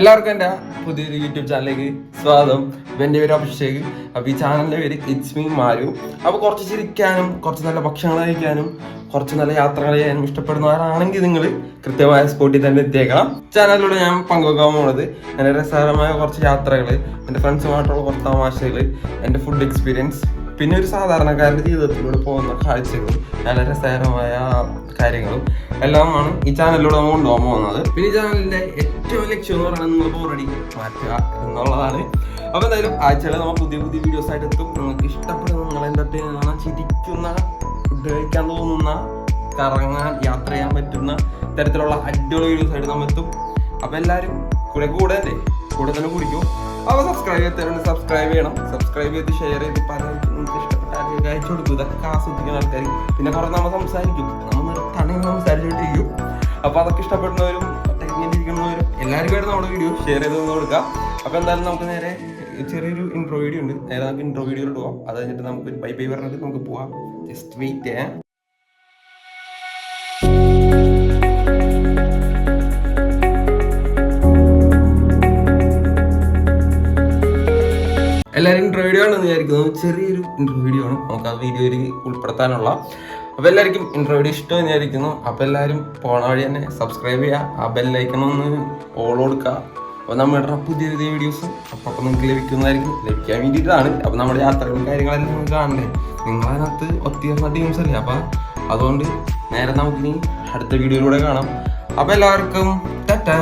എല്ലാവർക്കും എൻ്റെ പുതിയൊരു യൂട്യൂബ് ചാനലിലേക്ക് സ്വാഗതം. എൻ്റെ പേര് അഭിഷേക്. അപ്പോൾ ഈ ചാനലിൻ്റെ പേര് ഇറ്റ്സ് മീ മാരു. അപ്പോൾ കുറച്ച് ചിരിക്കാനും കുറച്ച് നല്ല ഭക്ഷണങ്ങൾ കഴിക്കാനും കുറച്ച് നല്ല യാത്രകൾ ചെയ്യാനും ഇഷ്ടപ്പെടുന്നവരാണെങ്കിൽ നിങ്ങൾ കൃത്യമായ സ്പോട്ടിൽ തന്നെ എത്തിയേക്കണം. ചാനലിലൂടെ ഞാൻ പങ്കുവെക്കാൻ പോകുന്നത് എൻ്റെ രസകരമായ കുറച്ച് യാത്രകൾ, എൻ്റെ ഫ്രണ്ട്സുമായിട്ടുള്ള കുറച്ച് തമാശകൾ, എൻ്റെ ഫുഡ് എക്സ്പീരിയൻസ്, പിന്നെ ഒരു സാധാരണക്കാരുടെ ജീവിതത്തിലൂടെ പോകുന്ന കാഴ്ചകളും നല്ല രസകരമായ കാര്യങ്ങളും എല്ലാമാണ് ഈ ചാനലിലൂടെ നമ്മൾ കൊണ്ടുപോകാൻ പോകുന്നത്. പിന്നെ ഈ ചാനലിന്റെ ഏറ്റവും ലക്ഷ്യം എന്ന് പറയുന്നത് നിങ്ങൾ ബോറടി മാറ്റുക എന്നുള്ളതാണ്. അപ്പോൾ എന്തായാലും ആഴ്ചകളിൽ നമ്മൾ പുതിയ പുതിയ വീഡിയോസ് ആയിട്ട് എത്തും. നിങ്ങൾക്ക് ഇഷ്ടപ്പെടുന്ന, നിങ്ങൾ എൻ്റർടൈൻ ചെയ്യുന്ന, ചിരിക്കുന്ന, ഫുഡ് കഴിക്കാൻ തോന്നുന്ന, കറങ്ങാൻ യാത്ര ചെയ്യാൻ പറ്റുന്ന തരത്തിലുള്ള അടിപൊളി വീഡിയോസ് ആയിട്ട് നമ്മൾ എത്തും. അപ്പോൾ എല്ലാവരും കൂടെ തന്നെ കുടിക്കും. അപ്പോൾ സബ്സ്ക്രൈബ് ചെയ്തവരുണ്ട്, സബ്സ്ക്രൈബ് ചെയ്യണം. സബ്സ്ക്രൈബ് ചെയ്ത് ഷെയർ ചെയ്ത് പലർക്കും നിങ്ങൾക്ക് ഇഷ്ടപ്പെട്ട ആരെയൊക്കെ അയച്ചു കൊടുക്കും. ഇതൊക്കെ ആസ്വദിക്കുന്ന ആൾക്കാർ. പിന്നെ കുറേ നമ്മൾ സംസാരിക്കും, നമ്മൾ സംസാരിച്ചുകൊണ്ടിരിക്കും. അപ്പോൾ അതൊക്കെ ഇഷ്ടപ്പെടുന്നവരും ഇരിക്കുന്നവരും എല്ലാവർക്കും നമ്മുടെ വീഡിയോ ഷെയർ ചെയ്ത് കൊടുക്കാം. അപ്പോൾ എന്തായാലും നമുക്ക് നേരെ ചെറിയൊരു ഇൻട്രോ വീഡിയോ ഉണ്ട്. നേരെ നമുക്ക് ഇൻട്രോ വീഡിയോയിലോട്ട് പോകാം. അത് കഴിഞ്ഞിട്ട് നമുക്ക് ബൈ ബൈ പറഞ്ഞിട്ട് നമുക്ക് പോവാം. ജസ്റ്റ് വെയിറ്റ് ചെയ്യാം. എല്ലാവരും ഇൻട്രോ വീഡിയോ ആണെന്ന് വിചാരിക്കുന്നത്. ചെറിയൊരു ഇൻട്രോ വീഡിയോ ആണ്, നമുക്ക് ആ വീഡിയോയിൽ ഉൾപ്പെടുത്താനുള്ള. അപ്പോൾ എല്ലാവർക്കും ഇൻട്രോ വീഡിയോ ഇഷ്ടമെന്ന് വിചാരിക്കുന്നു. അപ്പോൾ എല്ലാവരും പോണ വഴി തന്നെ സബ്സ്ക്രൈബ് ചെയ്യുക, ആ ബെല്ലൈക്കണൊന്ന് ഓൾ കൊടുക്കുക. അപ്പോൾ നമ്മുടെ പുതിയ പുതിയ വീഡിയോസ് അപ്പം നിങ്ങൾക്ക് ലഭിക്കാൻ വേണ്ടിയിട്ടാണ്. അപ്പോൾ നമ്മുടെ യാത്രകളും കാര്യങ്ങളെല്ലാം നിങ്ങൾക്ക് കാണണ്ടേ. നിങ്ങളതിനകത്ത് ഒത്തിരി ടീംസ് അല്ലേ. അപ്പോൾ അതുകൊണ്ട് നേരെ നമുക്കിനി അടുത്ത വീഡിയോയിലൂടെ കാണാം. അപ്പോൾ എല്ലാവർക്കും ടാറ്റാ.